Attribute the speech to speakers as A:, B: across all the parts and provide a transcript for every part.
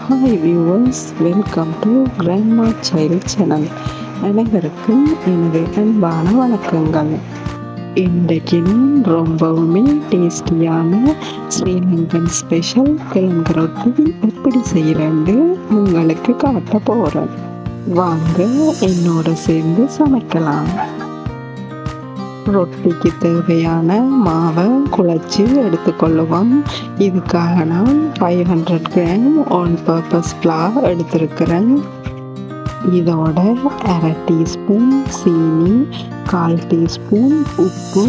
A: Hi viewers, welcome to grandma child channel. அனைவருக்கும் எனது அன்பான வணக்கங்கள். இன்றைக்கு நான் ரொம்பவுமே டேஸ்டியான ஸ்ரீலங்கன் ஸ்பெஷல் கிழங்கு ரொட்டி எப்படி செய்கிறேன்னு உங்களுக்கு காட்ட போகிறேன். வாங்க என்னோட சேர்ந்து சமைக்கலாம். ரொட்டிக்கு தேவையான மாவை குழச்சி எடுத்துக்கொள்ளுவோம். இதுக்காக நான் 500 கிராம் ஆன் பர்பஸ் ஃப்ளார் எடுத்திருக்கிறேன். இதோட 1/2 டீஸ்பூன் சீனி, 1/4 டீஸ்பூன் உப்பு,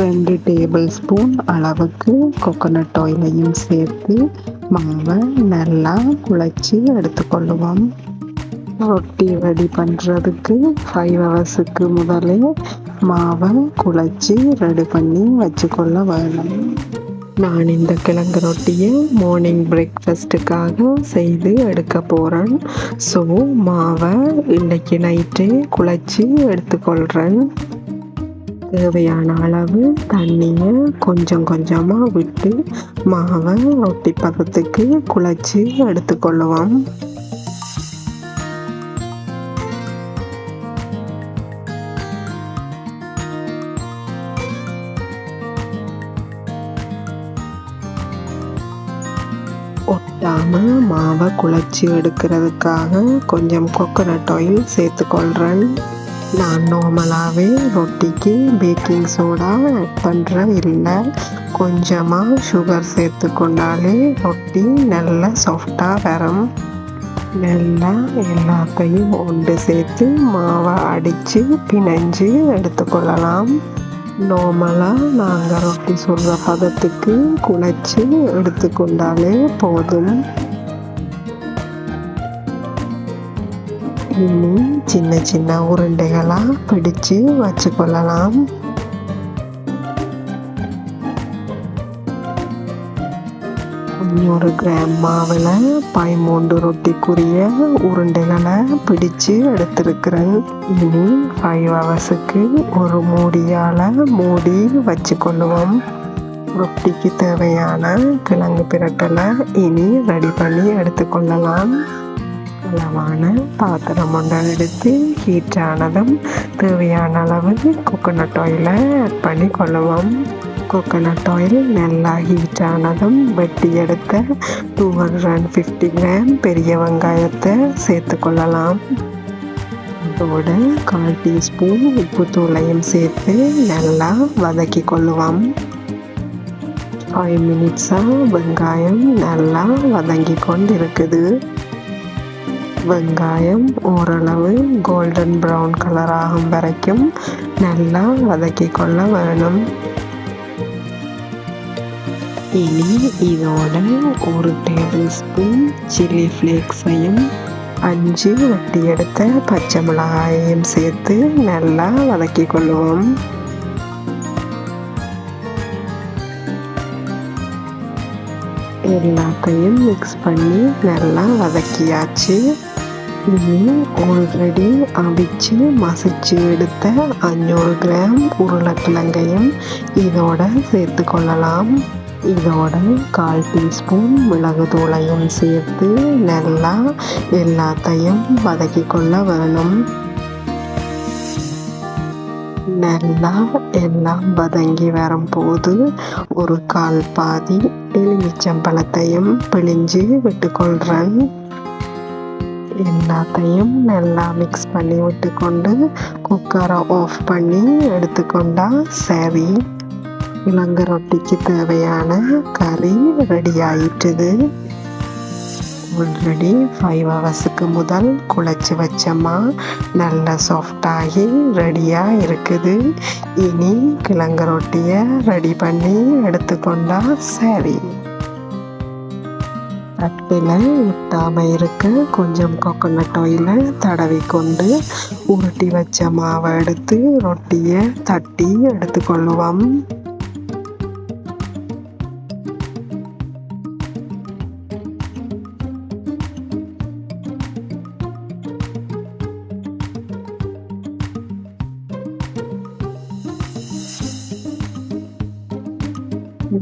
A: 2 டேபிள் ஸ்பூன் அளவுக்கு கோகோனட் ஆயிலையும் சேர்த்து மாவை நல்லா குழச்சி எடுத்துக்கொள்ளுவோம். ரொட்டி ரெடி பண்ணுறதுக்கு 5 ஹவர்ஸுக்கு முதலே மாவை குழச்சி ரெடி பண்ணி வச்சுக்கொள்ள வேணும். நான் இந்த கிழங்கு ரொட்டியை மார்னிங் பிரேக்ஃபாஸ்ட்டுக்காக செய்து எடுக்க போகிறேன். ஸோ மாவை இன்றைக்கி நைட்டே குழச்சி எடுத்துக்கொள்கிறேன். தேவையான அளவு தண்ணியை கொஞ்சம் கொஞ்சமாக விட்டு மாவை ரொட்டி பதத்துக்கு குழச்சி எடுத்துக்கொள்ளுவோம். ஒட்டாமல் மாவை குழச்சி எடுக்கிறதுக்காக கொஞ்சம் கோகோனட் ஆயில் சேர்த்துக்கொள்கிறேன். நான் நார்மலாகவே ரொட்டிக்கு பேக்கிங் சோடா ஆட் பண்ணுற இல்லை. கொஞ்சமாக சுகர் சேர்த்து கொண்டாலே ரொட்டி நல்லா சாஃப்டாக வரும். நல்லா எல்லாத்தையும் ஒன்று சேர்த்து மாவை அடித்து பிணைஞ்சு எடுத்துக்கொள்ளலாம். நார்மலாக நாங்கள் ரொட்டி சுடுற பதத்துக்கு குழச்சி எடுத்துக்கொண்டாலே போதும். இனி சின்ன சின்ன உருண்டைகளாக பிடிச்சு வச்சுக்கொள்ளலாம். ஒரு கிராம் மாவில் 13 ரொட்டிக்குரிய உருண்டைகளை பிடிச்சு எடுத்திருக்கிறேன். இனி 5 ஹவர்ஸுக்கு ஒரு மூடியால் மூடி வச்சுக்கொள்ளுவோம். ரொட்டிக்கு தேவையான கிழங்கு பிரட்டலை இனி ரெடி பண்ணி எடுத்துக்கொள்ளலாம். அளவான பாத்திரம் ஒன்றை எடுத்து ஹீட்டானதும் தேவையான அளவு கோகோனட் ஆயிலை ஆட் பண்ணி கொள்ளுவோம். கோகோனட் ஆயில் நல்லா ஹீட் ஆனதும் வெட்டி எடுத்த 250 கிராம் பெரிய வெங்காயத்தை சேர்த்து கொள்ளலாம். அதோட 1/4 டீஸ்பூன் உப்பு தூளையும் சேர்த்து நல்லா வதக்கி கொள்ளுவோம். 5 மினிட்ஸாக வெங்காயம் நல்லா வதங்கி கொண்டு இருக்குது. வெங்காயம் ஓரளவு கோல்டன் ப்ரௌன் கலர் ஆகும் வரைக்கும் நல்லா வதக்கி கொள்ள வேணும். இனி இதோட 1 டேபிள் ஸ்பூன் சில்லி ஃப்ளேக்ஸையும் 5 வெட்டி எடுத்த பச்சை மிளகாயையும் சேர்த்து நல்லா வதக்கி கொள்ளுவோம். எல்லாத்தையும் மிக்ஸ் பண்ணி நல்லா வதக்கியாச்சு. இனி ஆல்ரெடி அவிச்சு மசிச்சு எடுத்த 500 கிராம் உருளைக்கிழங்கையும் இதோட சேர்த்து கொள்ளலாம். இதோட 1/4 டீஸ்பூன் மிளகு தூளையும் சேர்த்து நல்லா எல்லாத்தையும் வதக்கி கொள்ள வேணும். நல்லா எல்லாம் வதங்கி வரும்போது ஒரு 1/4 பாதி எலுமிச்சம்பழத்தையும் பிழிஞ்சு விட்டுக்கொள்கிறேன். எல்லாத்தையும் நல்லா மிக்ஸ் பண்ணி விட்டுக்கொண்டு குக்கரை ஆஃப் பண்ணி எடுத்துக்கொண்டா சரி. கிழங்கு ரொட்டிக்கு தேவையான கறி ரெடி ஆயிட்டுது. ஆல்ரெடி 5 ஹவர்ஸுக்கு முதல் குழச்சி வச்சோமா நல்லா சாஃப்டாகி ரெடியாக இருக்குது. இனி கிழங்கு ரொட்டியை ரெடி பண்ணி எடுத்துக்கொண்டா சரி. தட்டில் ஒட்டாமல் இருக்க கொஞ்சம் கோகோனட் ஆயிலை தடவி கொண்டு உருட்டி வச்ச மாவை எடுத்து ரொட்டியை தட்டி எடுத்துக்கொள்ளுவோம்.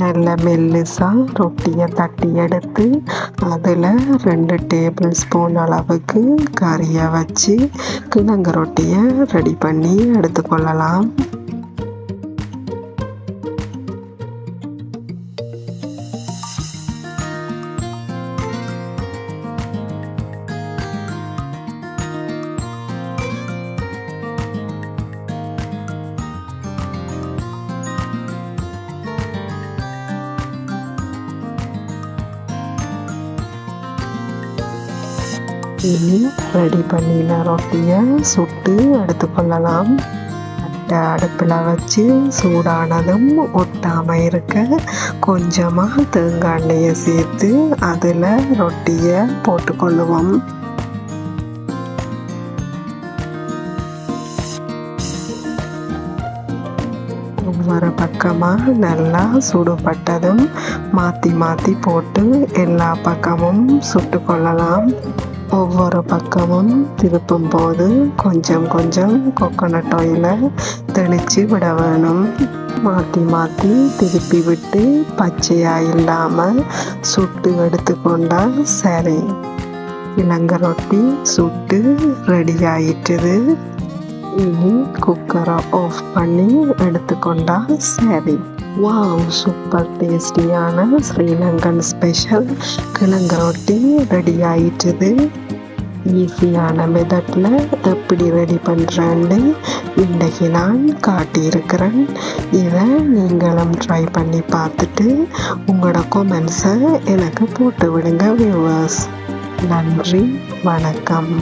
A: நல்ல மெல்லிசாக ரொட்டியை தட்டி எடுத்து அதில் 2 டேபிள் ஸ்பூன் அளவுக்கு கறியை வச்சு கிழங்கு ரொட்டியை ரெடி பண்ணி எடுத்துக்கொள்ளலாம். இனி ரெடி பண்ணின ரொட்டியை சுட்டு எடுத்துக்கொள்ளலாம். அடுப்பில் வச்சு சூடானதும் ஒட்டாமல் இருக்க கொஞ்சமாக தேங்காய் எண்ணெயை சேர்த்து அதில் ரொட்டியை போட்டுக்கொள்ளுவோம். ஒவ்வொரு பக்கமாக நல்லா சுடுபட்டதும் மாற்றி மாற்றி போட்டு எல்லா பக்கமும் சுட்டு கொள்ளலாம். ஒவ்வொரு பக்கமும் திருப்பும் போது கொஞ்சம் கொஞ்சம் கோகோனட் ஆயிலை தெளித்து விட வேணும். மாற்றி மாற்றி திருப்பி விட்டு பச்சையாக இல்லாமல் சுட்டு எடுத்துக்கொண்டால் சரி. கிழங்கு ரொட்டி சுட்டு ரெடி ஆயிட்டுது. இனி குக்கரை ஆஃப் பண்ணி எடுத்துக்கொண்டால் சரி. வாவ், சூப்பர் டேஸ்டியான ஸ்ரீலங்கன் ஸ்பெஷல் கிழங்கு ரொட்டி ரெடி ஆயிட்டுது. ஈஸியான மெத்தடில் எப்படி ரெடி பண்ணுறேன்னு இன்றைக்கு நான் காட்டியிருக்கிறேன். இதை நீங்களும் ட்ரை பண்ணி பார்த்துட்டு உங்களோட கமெண்ட்ஸை எனக்கு போட்டு விடுங்க வியூவர்ஸ். நன்றி, வணக்கம்.